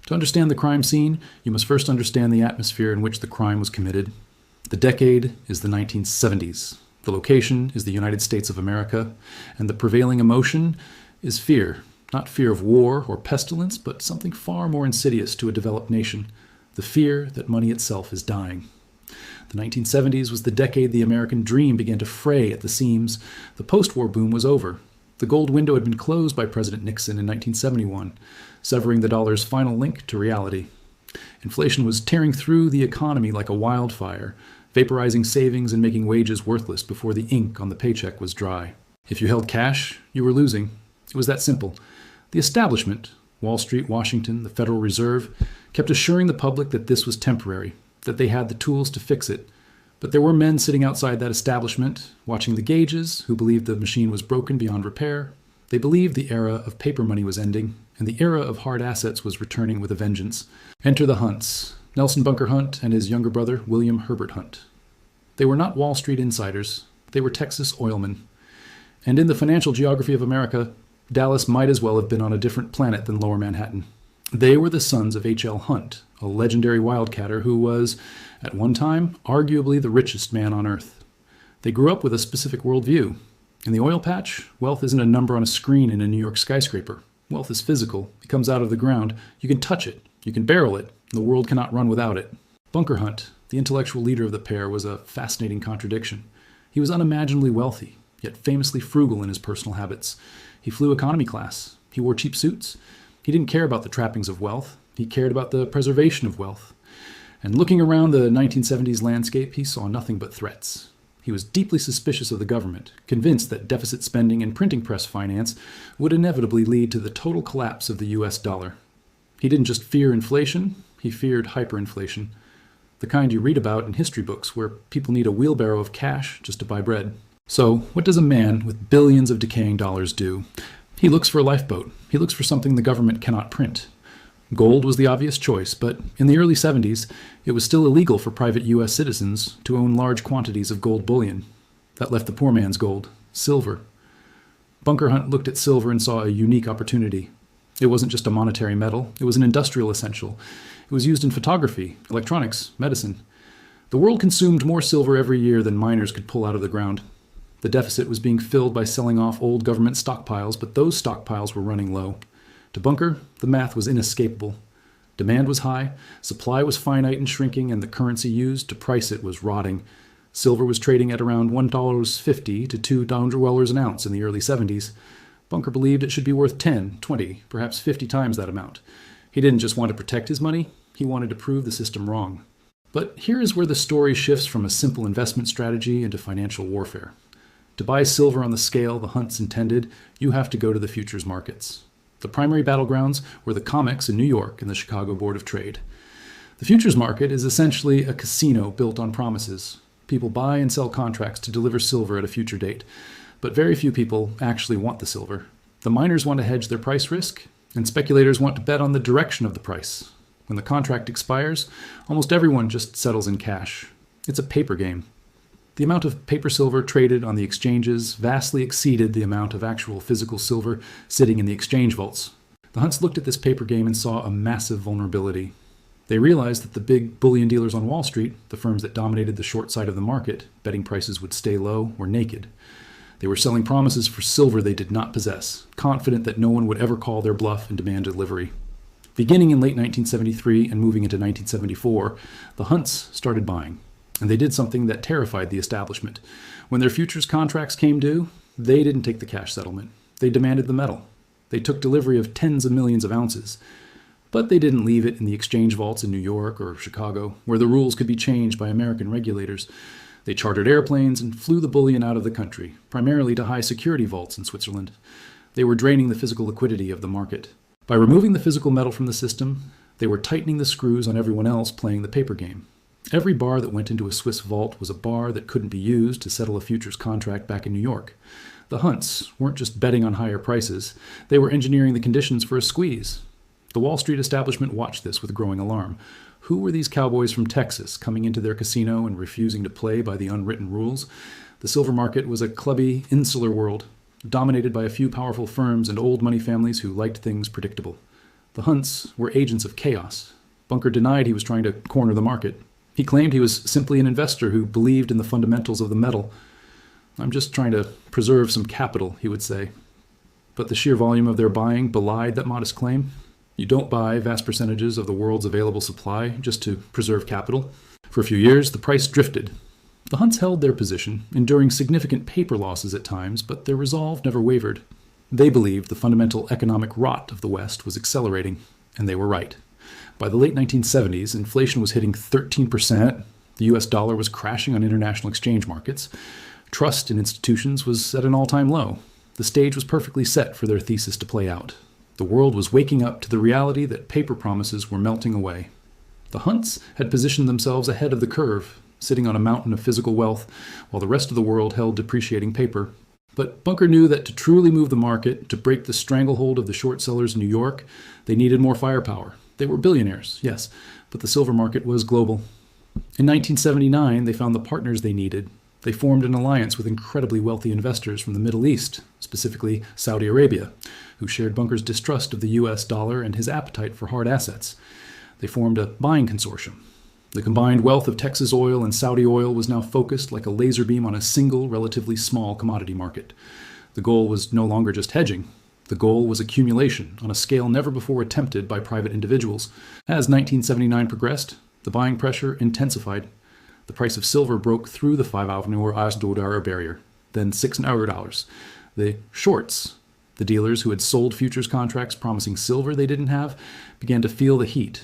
To understand the crime scene, you must first understand the atmosphere in which the crime was committed. The decade is the 1970s. The location is the United States of America, and the prevailing emotion is fear. Not fear of war or pestilence, but something far more insidious to a developed nation, the fear that money itself is dying. The 1970s was the decade the American dream began to fray at the seams. The post-war boom was over. The gold window had been closed by President Nixon in 1971, severing the dollar's final link to reality. Inflation was tearing through the economy like a wildfire, vaporizing savings and making wages worthless before the ink on the paycheck was dry. If you held cash, you were losing. It was that simple. The establishment, Wall Street, Washington, the Federal Reserve, kept assuring the public that this was temporary, that they had the tools to fix it. But there were men sitting outside that establishment, watching the gauges, who believed the machine was broken beyond repair. They believed the era of paper money was ending, and the era of hard assets was returning with a vengeance. Enter the Hunts, Nelson Bunker Hunt and his younger brother, William Herbert Hunt. They were not Wall Street insiders. They were Texas oilmen. And in the financial geography of America, Dallas might as well have been on a different planet than Lower Manhattan. They were the sons of H.L. Hunt, a legendary wildcatter who was, at one time, arguably the richest man on earth. They grew up with a specific worldview. In the oil patch, wealth isn't a number on a screen in a New York skyscraper. Wealth is physical. It comes out of the ground. You can touch it. You can barrel it. The world cannot run without it. Bunker Hunt, the intellectual leader of the pair, was a fascinating contradiction. He was unimaginably wealthy, yet famously frugal in his personal habits. He flew economy class. He wore cheap suits. He didn't care about the trappings of wealth. He cared about the preservation of wealth. And looking around the 1970s landscape, he saw nothing but threats. He was deeply suspicious of the government, convinced that deficit spending and printing press finance would inevitably lead to the total collapse of the US dollar. He didn't just fear inflation, he feared hyperinflation, the kind you read about in history books where people need a wheelbarrow of cash just to buy bread. So, what does a man with billions of decaying dollars do? He looks for a lifeboat. He looks for something the government cannot print. Gold was the obvious choice, but in the early 70s, it was still illegal for private U.S. citizens to own large quantities of gold bullion. That left the poor man's gold, silver. Bunker Hunt looked at silver and saw a unique opportunity. It wasn't just a monetary metal, it was an industrial essential. It was used in photography, electronics, medicine. The world consumed more silver every year than miners could pull out of the ground. The deficit was being filled by selling off old government stockpiles, but those stockpiles were running low. To Bunker, the math was inescapable. Demand was high, supply was finite and shrinking, and the currency used to price it was rotting. Silver was trading at around $1.50 to $2 an ounce in the early 70s. Bunker believed it should be worth 10, 20, perhaps 50 times that amount. He didn't just want to protect his money, he wanted to prove the system wrong. But here is where the story shifts from a simple investment strategy into financial warfare. To buy silver on the scale the Hunts intended, you have to go to the futures markets. The primary battlegrounds were the COMEX in New York and the Chicago Board of Trade. The futures market is essentially a casino built on promises. People buy and sell contracts to deliver silver at a future date, but very few people actually want the silver. The miners want to hedge their price risk, and speculators want to bet on the direction of the price. When the contract expires, almost everyone just settles in cash. It's a paper game. The amount of paper silver traded on the exchanges vastly exceeded the amount of actual physical silver sitting in the exchange vaults. The Hunts looked at this paper game and saw a massive vulnerability. They realized that the big bullion dealers on Wall Street, the firms that dominated the short side of the market, betting prices would stay low, were naked. They were selling promises for silver they did not possess, confident that no one would ever call their bluff and demand delivery. Beginning in late 1973 and moving into 1974, the Hunts started buying. And they did something that terrified the establishment. When their futures contracts came due, they didn't take the cash settlement. They demanded the metal. They took delivery of tens of millions of ounces. But they didn't leave it in the exchange vaults in New York or Chicago, where the rules could be changed by American regulators. They chartered airplanes and flew the bullion out of the country, primarily to high-security vaults in Switzerland. They were draining the physical liquidity of the market. By removing the physical metal from the system, they were tightening the screws on everyone else playing the paper game. Every bar that went into a Swiss vault was a bar that couldn't be used to settle a futures contract back in New York. The Hunts weren't just betting on higher prices, they were engineering the conditions for a squeeze. The Wall Street establishment watched this with growing alarm. Who were these cowboys from Texas coming into their casino and refusing to play by the unwritten rules? The silver market was a clubby, insular world, dominated by a few powerful firms and old money families who liked things predictable. The Hunts were agents of chaos. Bunker denied he was trying to corner the market. He claimed he was simply an investor who believed in the fundamentals of the metal. "I'm just trying to preserve some capital," he would say. But the sheer volume of their buying belied that modest claim. You don't buy vast percentages of the world's available supply just to preserve capital. For a few years, the price drifted. The Hunts held their position, enduring significant paper losses at times, but their resolve never wavered. They believed the fundamental economic rot of the West was accelerating, and they were right. By the late 1970s, inflation was hitting 13%, the US dollar was crashing on international exchange markets, trust in institutions was at an all-time low. The stage was perfectly set for their thesis to play out. The world was waking up to the reality that paper promises were melting away. The Hunts had positioned themselves ahead of the curve, sitting on a mountain of physical wealth, while the rest of the world held depreciating paper. But Bunker knew that to truly move the market, to break the stranglehold of the short sellers in New York, they needed more firepower. They were billionaires, yes, but the silver market was global. In 1979, they found the partners they needed. They formed an alliance with incredibly wealthy investors from the Middle East, specifically Saudi Arabia, who shared Bunker's distrust of the US dollar and his appetite for hard assets. They formed a buying consortium. The combined wealth of Texas oil and Saudi oil was now focused like a laser beam on a single, relatively small commodity market. The goal was no longer just hedging. The goal was accumulation on a scale never before attempted by private individuals. As 1979 progressed, the buying pressure intensified. The price of silver broke through the $5 barrier, then $6. The shorts, the dealers who had sold futures contracts promising silver they didn't have, began to feel the heat.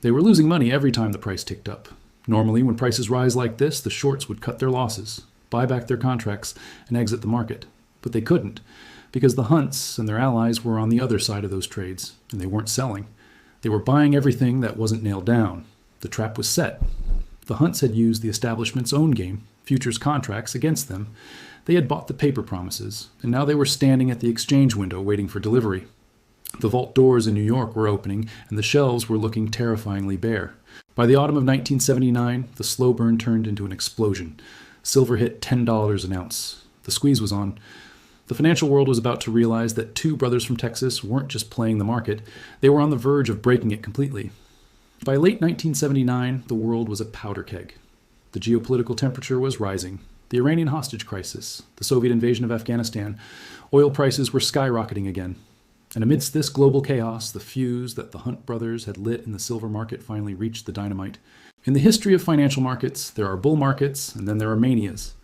They were losing money every time the price ticked up. Normally, when prices rise like this, the shorts would cut their losses, buy back their contracts, and exit the market. But they couldn't, because the Hunts and their allies were on the other side of those trades, and they weren't selling. They were buying everything that wasn't nailed down. The trap was set. The Hunts had used the establishment's own game, futures contracts, against them. They had bought the paper promises, and now they were standing at the exchange window waiting for delivery. The vault doors in New York were opening, and the shelves were looking terrifyingly bare. By the autumn of 1979, the slow burn turned into an explosion. Silver hit $10 an ounce. The squeeze was on. The financial world was about to realize that two brothers from Texas weren't just playing the market, they were on the verge of breaking it completely. By late 1979, the world was a powder keg. The geopolitical temperature was rising. The Iranian hostage crisis, the Soviet invasion of Afghanistan, oil prices were skyrocketing again. And amidst this global chaos, the fuse that the Hunt brothers had lit in the silver market finally reached the dynamite. In the history of financial markets, there are bull markets and then there are manias.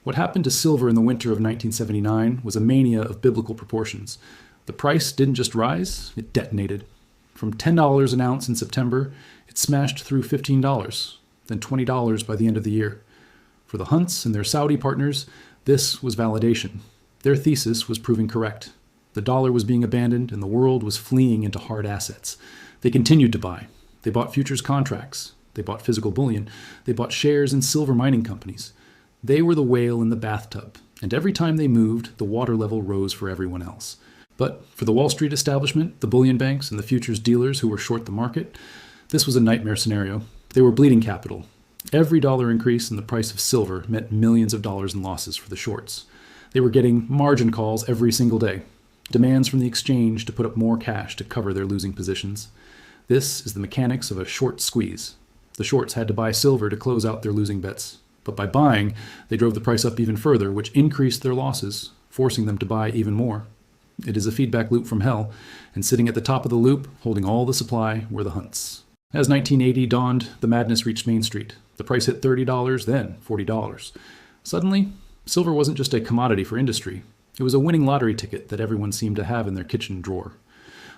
What happened to silver in the winter of 1979 was a mania of biblical proportions. The price didn't just rise, it detonated. From $10 an ounce in September, it smashed through $15, then $20 by the end of the year. For the Hunts and their Saudi partners, this was validation. Their thesis was proving correct. The dollar was being abandoned and the world was fleeing into hard assets. They continued to buy. They bought futures contracts. They bought physical bullion. They bought shares in silver mining companies. They were the whale in the bathtub, and every time they moved, the water level rose for everyone else. But for the Wall Street establishment, the bullion banks, and the futures dealers who were short the market, this was a nightmare scenario. They were bleeding capital. Every dollar increase in the price of silver meant millions of dollars in losses for the shorts. They were getting margin calls every single day. Demands from the exchange to put up more cash to cover their losing positions. This is the mechanics of a short squeeze. The shorts had to buy silver to close out their losing bets. But by buying, they drove the price up even further, which increased their losses, forcing them to buy even more. It is a feedback loop from hell, and sitting at the top of the loop, holding all the supply, were the Hunts. As 1980 dawned, the madness reached Main Street. The price hit $30, then $40. Suddenly, silver wasn't just a commodity for industry. It was a winning lottery ticket that everyone seemed to have in their kitchen drawer.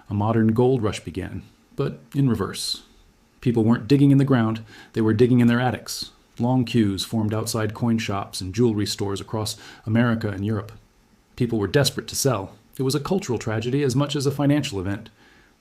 A modern gold rush began, but in reverse. People weren't digging in the ground, they were digging in their attics. Long queues formed outside coin shops and jewelry stores across America and Europe. People were desperate to sell. It was a cultural tragedy as much as a financial event.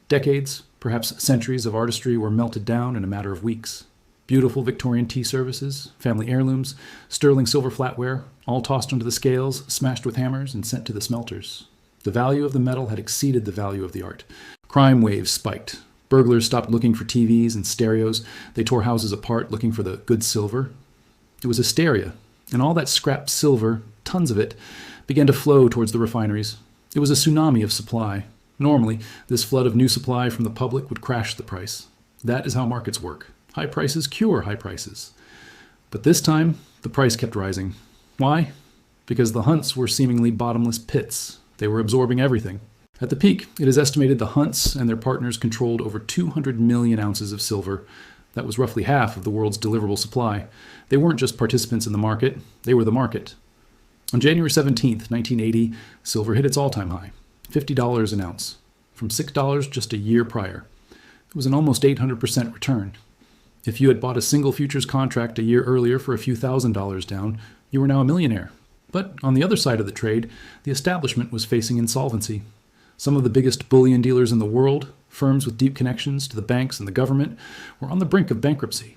Decades, perhaps centuries of artistry were melted down in a matter of weeks. Beautiful Victorian tea services, family heirlooms, sterling silver flatware, all tossed onto the scales, smashed with hammers, and sent to the smelters. The value of the metal had exceeded the value of the art. Crime waves spiked. Burglars stopped looking for TVs and stereos. They tore houses apart looking for the good silver. It was hysteria, and all that scrap silver, tons of it, began to flow towards the refineries. It was a tsunami of supply. Normally, this flood of new supply from the public would crash the price. That is how markets work. High prices cure high prices. But this time, the price kept rising. Why? Because the hunts were seemingly bottomless pits. They were absorbing everything. At the peak, it is estimated the hunts and their partners controlled over 200 million ounces of silver. That was roughly half of the world's deliverable supply. They weren't just participants in the market, they were the market. On January 17, 1980, silver hit its all-time high, $50 an ounce, from $6 just a year prior. It was an almost 800% return. If you had bought a single futures contract a year earlier for a few $1,000s down, you were now a millionaire. But on the other side of the trade, the establishment was facing insolvency. Some of the biggest bullion dealers in the world, firms with deep connections to the banks and the government, were on the brink of bankruptcy.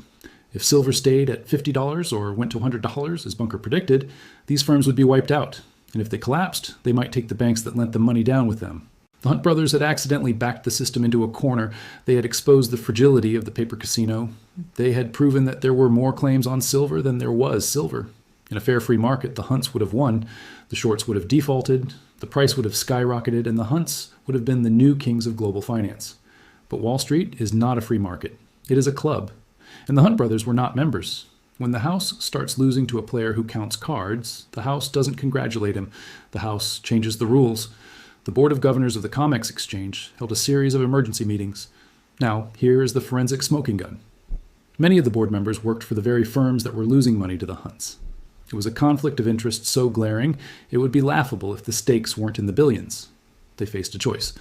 If silver stayed at $50 or went to $100, as Bunker predicted, these firms would be wiped out. And if they collapsed, they might take the banks that lent them money down with them. The Hunt brothers had accidentally backed the system into a corner. They had exposed the fragility of the paper casino. They had proven that there were more claims on silver than there was silver. In a fair free market, the Hunts would have won. The shorts would have defaulted. The price would have skyrocketed, and the Hunts would have been the new kings of global finance. But Wall Street is not a free market. It is a club. And the Hunt brothers were not members. When the house starts losing to a player who counts cards, the house doesn't congratulate him. The house changes the rules. The Board of Governors of the COMEX Exchange held a series of emergency meetings. Now, here is the forensic smoking gun. Many of the board members worked for the very firms that were losing money to the Hunts. It was a conflict of interest so glaring, it would be laughable if the stakes weren't in the billions. They faced a choice: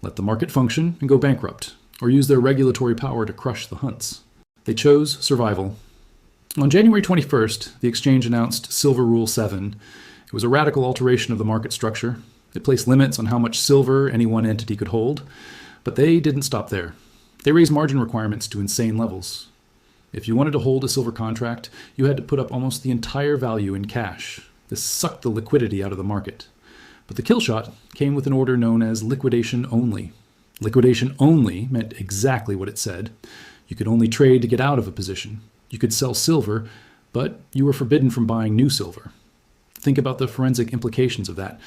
let the market function and go bankrupt, or use their regulatory power to crush the Hunts. They chose survival. On January 21st, the exchange announced Silver Rule 7. It was a radical alteration of the market structure. It placed limits on how much silver any one entity could hold. But they didn't stop there. They raised margin requirements to insane levels. If you wanted to hold a silver contract, you had to put up almost the entire value in cash. This sucked the liquidity out of the market. But the kill shot came with an order known as liquidation only. Liquidation only meant exactly what it said. You could only trade to get out of a position. You could sell silver, but you were forbidden from buying new silver. Think about the forensic implications of that.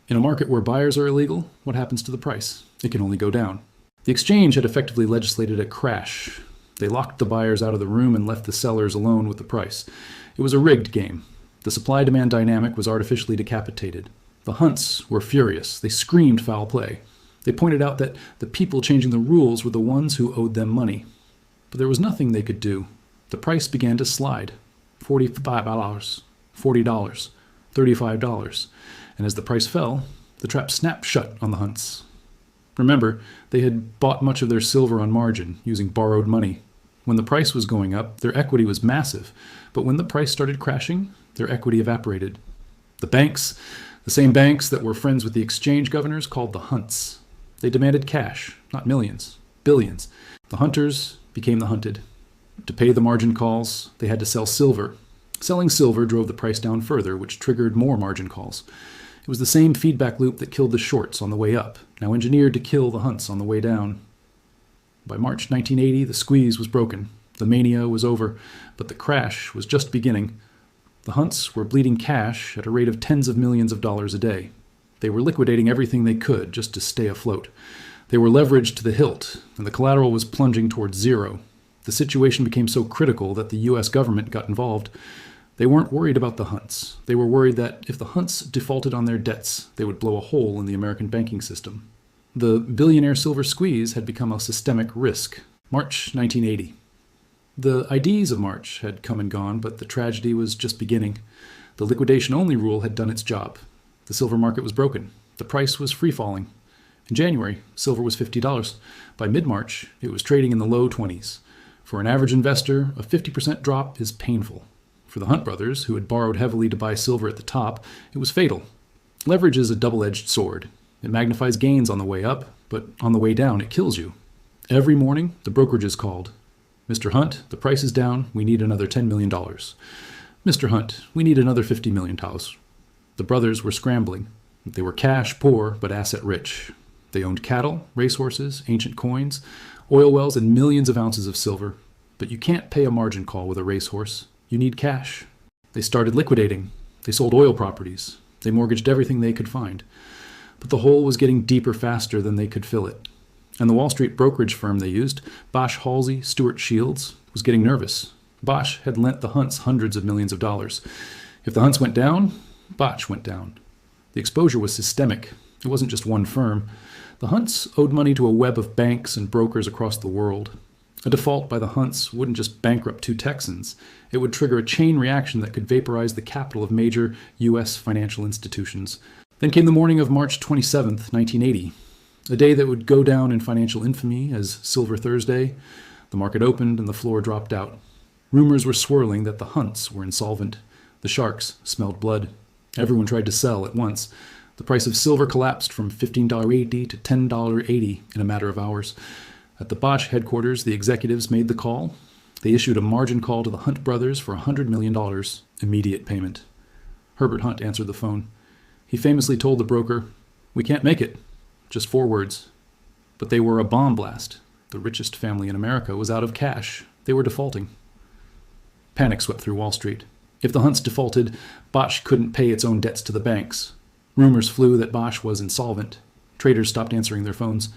In a market where buyers are illegal, what happens to the price? It can only go down. The exchange had effectively legislated a crash. They locked the buyers out of the room and left the sellers alone with the price. It was a rigged game. The supply-demand dynamic was artificially decapitated. The Hunts were furious. They screamed foul play. They pointed out that the people changing the rules were the ones who owed them money. But there was nothing they could do. The price began to slide. $45, $40, $35. And as the price fell, the trap snapped shut on the Hunts. Remember, they had bought much of their silver on margin, using borrowed money. When the price was going up, their equity was massive. But when the price started crashing, their equity evaporated. The banks, the same banks that were friends with the exchange governors, called the Hunts. They demanded cash, not millions, billions. The hunters became the hunted. To pay the margin calls, they had to sell silver. Selling silver drove the price down further, which triggered more margin calls. It was the same feedback loop that killed the shorts on the way up, now engineered to kill the Hunts on the way down. By March 1980, the squeeze was broken. The mania was over, but the crash was just beginning. The Hunts were bleeding cash at a rate of tens of millions of dollars a day. They were liquidating everything they could just to stay afloat. They were leveraged to the hilt, and the collateral was plunging towards zero. The situation became so critical that the U.S. government got involved. They weren't worried about the Hunts. They were worried that if the Hunts defaulted on their debts, they would blow a hole in the American banking system. The billionaire silver squeeze had become a systemic risk. March 1980. The IDs of March had come and gone, but the tragedy was just beginning. The liquidation-only rule had done its job. The silver market was broken. The price was free-falling. In January, silver was $50. By mid-March, it was trading in the low 20s. For an average investor, a 50% drop is painful. For the Hunt brothers, who had borrowed heavily to buy silver at the top, it was fatal. Leverage is a double-edged sword. It magnifies gains on the way up, but on the way down, it kills you. Every morning, the brokerages called. Mr. Hunt, the price is down. We need another $10 million. Mr. Hunt, we need another $50 million. The brothers were scrambling. They were cash poor, but asset rich. They owned cattle, racehorses, ancient coins, oil wells, and millions of ounces of silver. But you can't pay a margin call with a racehorse. You need cash. They started liquidating. They sold oil properties. They mortgaged everything they could find. But the hole was getting deeper faster than they could fill it. And the Wall Street brokerage firm they used, Bosch Halsey Stewart Shields, was getting nervous. Bosch had lent the Hunts hundreds of millions of dollars. If the Hunts went down, Bosch went down. The exposure was systemic. It wasn't just one firm. The Hunts owed money to a web of banks and brokers across the world. A default by the Hunts wouldn't just bankrupt two Texans. It would trigger a chain reaction that could vaporize the capital of major U.S. financial institutions. Then came the morning of March 27, 1980, a day that would go down in financial infamy as Silver Thursday. The market opened and the floor dropped out. Rumors were swirling that the Hunts were insolvent. The sharks smelled blood. Everyone tried to sell at once. The price of silver collapsed from $15.80 to $10.80 in a matter of hours. At the Bosch headquarters, the executives made the call. They issued a margin call to the Hunt brothers for $100 million, immediate payment. Herbert Hunt answered the phone. He famously told the broker, "We can't make it." Just 4 words. But they were a bomb blast. The richest family in America was out of cash. They were defaulting. Panic swept through Wall Street. If the Hunts defaulted, Bosch couldn't pay its own debts to the banks. Rumors flew that Bosch was insolvent. Traders stopped answering their phones.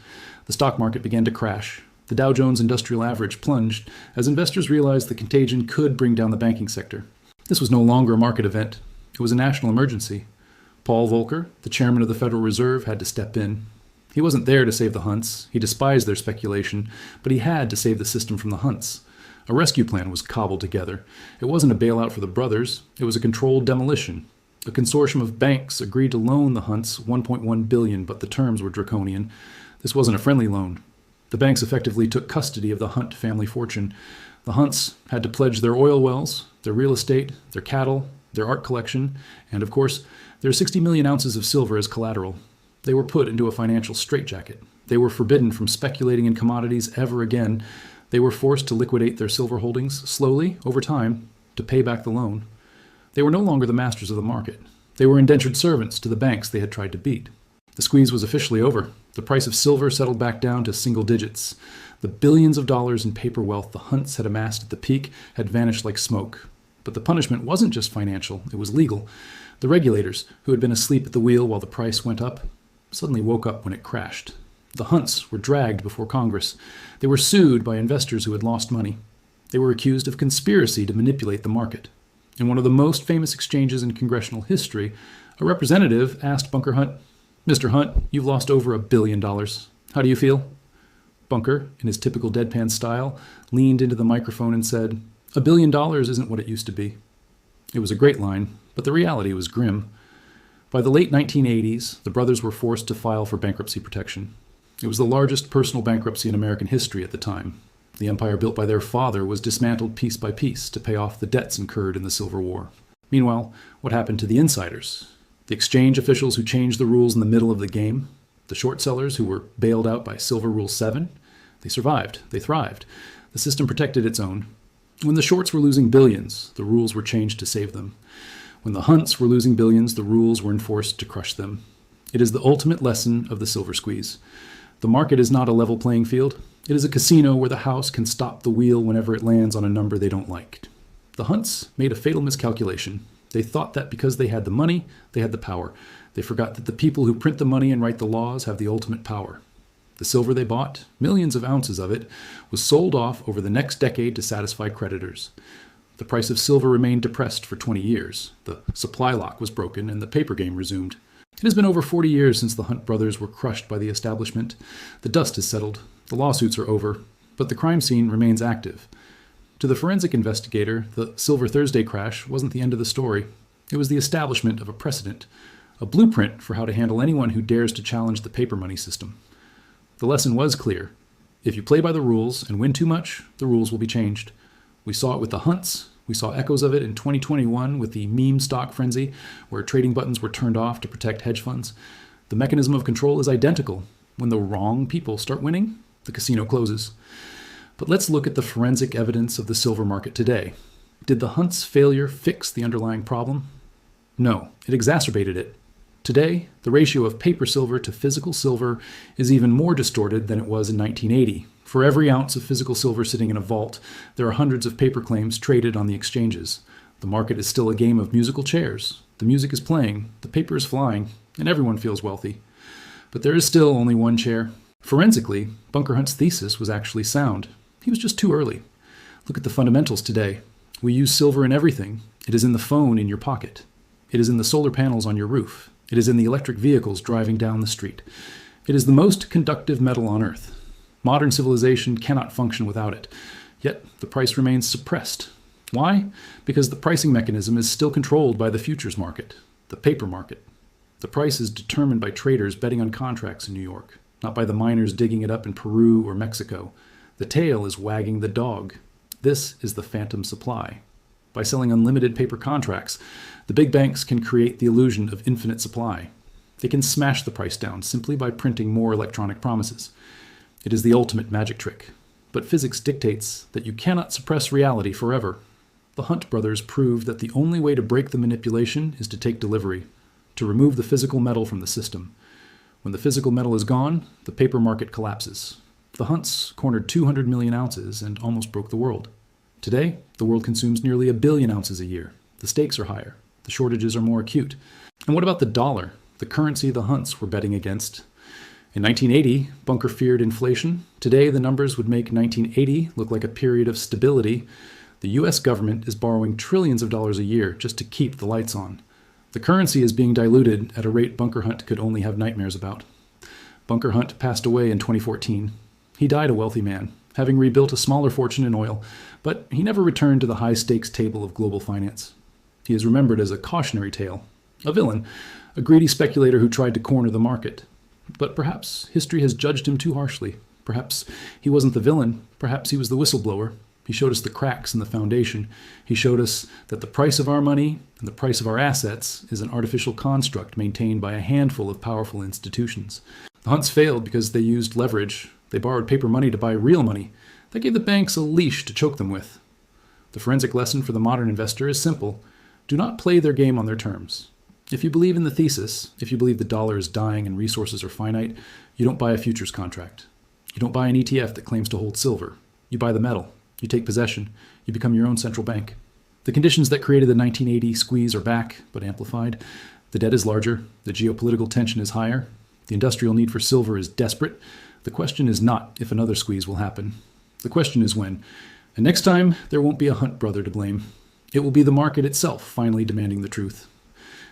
The stock market began to crash. The Dow Jones Industrial Average plunged as investors realized the contagion could bring down the banking sector. This was no longer a market event. It was a national emergency. Paul Volcker, the chairman of the Federal Reserve, had to step in. He wasn't there to save the Hunts. He despised their speculation, but he had to save the system from the Hunts. A rescue plan was cobbled together. It wasn't a bailout for the brothers. It was a controlled demolition. A consortium of banks agreed to loan the Hunts $1.1 billion, but the terms were draconian. This wasn't a friendly loan. The banks effectively took custody of the Hunt family fortune. The Hunts had to pledge their oil wells, their real estate, their cattle, their art collection, and, of course, their 60 million ounces of silver as collateral. They were put into a financial straitjacket. They were forbidden from speculating in commodities ever again. They were forced to liquidate their silver holdings slowly, over time, to pay back the loan. They were no longer the masters of the market. They were indentured servants to the banks they had tried to beat. The squeeze was officially over. The price of silver settled back down to single digits. The billions of dollars in paper wealth the Hunts had amassed at the peak had vanished like smoke. But the punishment wasn't just financial, it was legal. The regulators, who had been asleep at the wheel while the price went up, suddenly woke up when it crashed. The Hunts were dragged before Congress. They were sued by investors who had lost money. They were accused of conspiracy to manipulate the market. In one of the most famous exchanges in congressional history, a representative asked Bunker Hunt, "Mr. Hunt, you've lost over $1 billion. How do you feel?" Bunker, in his typical deadpan style, leaned into the microphone and said, "$1 billion isn't what it used to be." It was a great line, but the reality was grim. By the late 1980s, the brothers were forced to file for bankruptcy protection. It was the largest personal bankruptcy in American history at the time. The empire built by their father was dismantled piece by piece to pay off the debts incurred in the Silver War. Meanwhile, what happened to the insiders? The exchange officials who changed the rules in the middle of the game? The short sellers who were bailed out by Silver Rule 7? They survived. They thrived. The system protected its own. When the shorts were losing billions, the rules were changed to save them. When the Hunts were losing billions, the rules were enforced to crush them. It is the ultimate lesson of the silver squeeze. The market is not a level playing field. It is a casino where the house can stop the wheel whenever it lands on a number they don't like. The Hunts made a fatal miscalculation. They thought that because they had the money, they had the power. They forgot that the people who print the money and write the laws have the ultimate power. The silver they bought, millions of ounces of it, was sold off over the next decade to satisfy creditors. The price of silver remained depressed for 20 years. The supply lock was broken and the paper game resumed. It has been over 40 years since the Hunt brothers were crushed by the establishment. The dust has settled. The lawsuits are over. But the crime scene remains active. To the forensic investigator, the Silver Thursday crash wasn't the end of the story. It was the establishment of a precedent, a blueprint for how to handle anyone who dares to challenge the paper money system. The lesson was clear. If you play by the rules and win too much, the rules will be changed. We saw it with the Hunts. We saw echoes of it in 2021 with the meme stock frenzy, where trading buttons were turned off to protect hedge funds. The mechanism of control is identical. When the wrong people start winning, the casino closes. But let's look at the forensic evidence of the silver market today. Did the Hunts' failure fix the underlying problem? No, it exacerbated it. Today, the ratio of paper silver to physical silver is even more distorted than it was in 1980. For every ounce of physical silver sitting in a vault, there are hundreds of paper claims traded on the exchanges. The market is still a game of musical chairs. The music is playing, the paper is flying, and everyone feels wealthy. But there is still only one chair. Forensically, Bunker Hunt's thesis was actually sound. He was just too early. Look at the fundamentals today. We use silver in everything. It is in the phone in your pocket. It is in the solar panels on your roof. It is in the electric vehicles driving down the street. It is the most conductive metal on Earth. Modern civilization cannot function without it. Yet the price remains suppressed. Why? Because the pricing mechanism is still controlled by the futures market, the paper market. The price is determined by traders betting on contracts in New York, not by the miners digging it up in Peru or Mexico. The tail is wagging the dog. This is the phantom supply. By selling unlimited paper contracts, the big banks can create the illusion of infinite supply. They can smash the price down simply by printing more electronic promises. It is the ultimate magic trick. But physics dictates that you cannot suppress reality forever. The Hunt brothers proved that the only way to break the manipulation is to take delivery, to remove the physical metal from the system. When the physical metal is gone, the paper market collapses. The Hunts cornered 200 million ounces and almost broke the world. Today, the world consumes nearly 1 billion ounces a year. The stakes are higher. The shortages are more acute. And what about the dollar, the currency the Hunts were betting against? In 1980, Bunker feared inflation. Today, the numbers would make 1980 look like a period of stability. The U.S. government is borrowing trillions of dollars a year just to keep the lights on. The currency is being diluted at a rate Bunker Hunt could only have nightmares about. Bunker Hunt passed away in 2014. He died a wealthy man, having rebuilt a smaller fortune in oil, but he never returned to the high-stakes table of global finance. He is remembered as a cautionary tale, a villain, a greedy speculator who tried to corner the market. But perhaps history has judged him too harshly. Perhaps he wasn't the villain. Perhaps he was the whistleblower. He showed us the cracks in the foundation. He showed us that the price of our money and the price of our assets is an artificial construct maintained by a handful of powerful institutions. The Hunts failed because they used leverage. They borrowed paper money to buy real money. That gave the banks a leash to choke them with. The forensic lesson for the modern investor is simple. Do not play their game on their terms. If you believe in the thesis, if you believe the dollar is dying and resources are finite, you don't buy a futures contract. You don't buy an ETF that claims to hold silver. You buy the metal. You take possession. You become your own central bank. The conditions that created the 1980 squeeze are back, but amplified. The debt is larger. The geopolitical tension is higher. The industrial need for silver is desperate. The question is not if another squeeze will happen. The question is when. And next time, there won't be a Hunt brother to blame. It will be the market itself finally demanding the truth.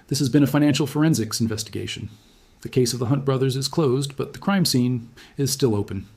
This has been a financial forensics investigation. The case of the Hunt brothers is closed, but the crime scene is still open.